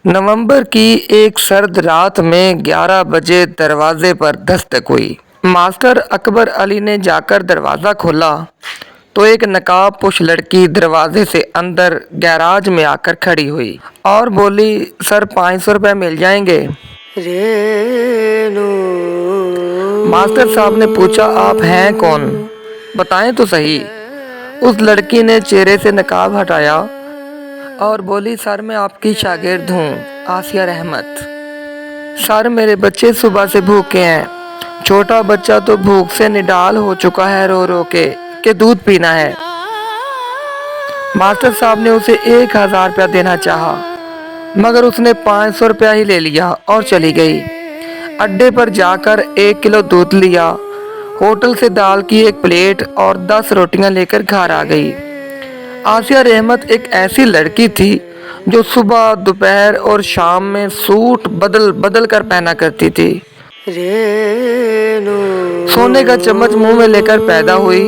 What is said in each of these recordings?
नवंबर की एक सर्द रात में 11 बजे दरवाजे पर दस्तक हुई। मास्टर अकबर अली ने जाकर दरवाज़ा खोला तो एक नकाबपोश लड़की दरवाजे से अंदर गैराज में आकर खड़ी हुई और बोली, सर 500 रुपये मिल जाएंगे। मास्टर साहब ने पूछा, आप हैं कौन, बताएं तो सही। उस लड़की ने चेहरे से नकाब हटाया और बोली, सर मैं आपकी शागिर्द हूँ, आसिया रहमत। सर मेरे बच्चे सुबह से भूखे हैं, छोटा बच्चा तो भूख से निडाल हो चुका है रो रो के दूध पीना है। मास्टर साहब ने उसे 1000 रुपया देना चाहा, मगर उसने 500 रुपया ही ले लिया और चली गई। अड्डे पर जाकर 1 किलो दूध लिया, होटल से दाल की एक प्लेट और 10 रोटियां लेकर घर आ गई। आसिया रहमत एक ऐसी लड़की थी जो सुबह, दोपहर और शाम में सूट बदल बदल कर पहना करती थी। सोने का चम्मच मुंह में लेकर पैदा हुई।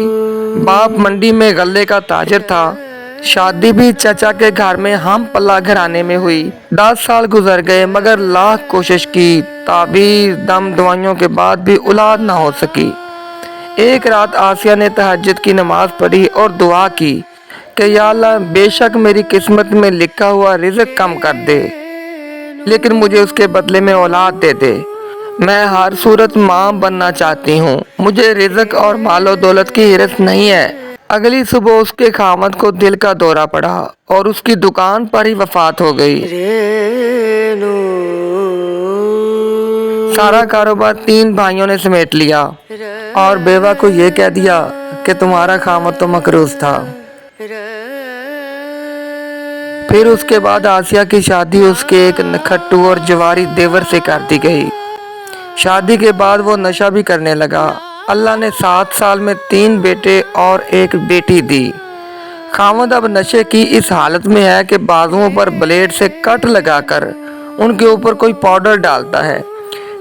बाप मंडी में गल्ले का ताजर था। शादी भी चाचा के घर में हम पल्ला घराने में हुई। 10 साल गुजर गए मगर लाख कोशिश की, ताबीज दम दवाइयों के बाद भी औलाद ना हो सकी। एक रात आसिया ने तहज्जुद की नमाज पढ़ी और दुआ की कि या अल्लाह बेशक मेरी किस्मत में लिखा हुआ रिज़्क कम कर दे, लेकिन मुझे उसके बदले में औलाद दे दे। मैं हर सूरत माँ बनना चाहती हूँ, मुझे रिज़्क और मालो दौलत की हिरस नहीं है। अगली सुबह उसके खामद को दिल का दौरा पड़ा और उसकी दुकान पर ही वफात हो गई। सारा कारोबार 3 भाइयों ने समेट लिया और बेवा को यह कह दिया कि तुम्हारा खामद तो मकरूज था। फिर उसके बाद आसिया की शादी उसके एक नखट्टू और जवारी देवर से कर दी गई। शादी के बाद वो नशा भी करने लगा। अल्लाह ने 7 साल में 3 बेटे और 1 बेटी दी। खामद अब नशे की इस हालत में है कि बाजुओं पर ब्लेड से कट लगाकर उनके ऊपर कोई पाउडर डालता है,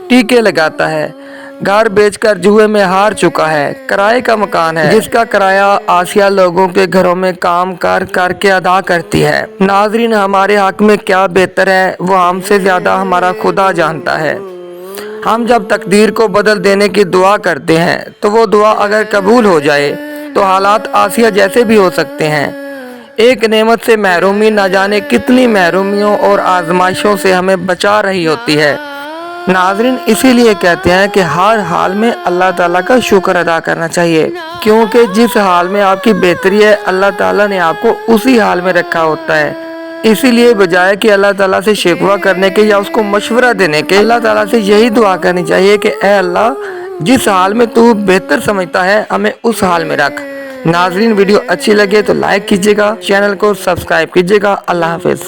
टीके लगाता है। घर बेचकर जुए में हार चुका है। किराए का मकान है जिसका किराया आसिया लोगों के घरों में काम कर करके अदा करती है। नाजरीन, हमारे हक में क्या बेहतर है वो हमसे ज्यादा हमारा खुदा जानता है। हम जब तकदीर को बदल देने की दुआ करते हैं तो वो दुआ अगर कबूल हो जाए तो हालात आसिया जैसे भी हो सकते हैं। एक नेमत से महरूमी न जाने कितनी महरूमियों और आजमाइशों से हमें बचा रही होती है। नाजरीन, इसीलिए कहते हैं कि हर हाल में अल्लाह ताला का शुक्र अदा करना चाहिए, क्योंकि जिस हाल में आपकी बेहतरी है अल्लाह ताला ने आपको उसी हाल में रखा होता है। इसीलिए बजाय कि अल्लाह ताला से शिकवा करने के या उसको मशवरा देने के, अल्लाह ताला से यही दुआ करनी चाहिए कि ऐ अल्लाह, जिस हाल में तू बेहतर समझता है हमें उस हाल में रख। नाजरीन, वीडियो अच्छी लगे तो लाइक कीजिएगा, चैनल को सब्सक्राइब कीजिएगा। अल्लाह हाफिज।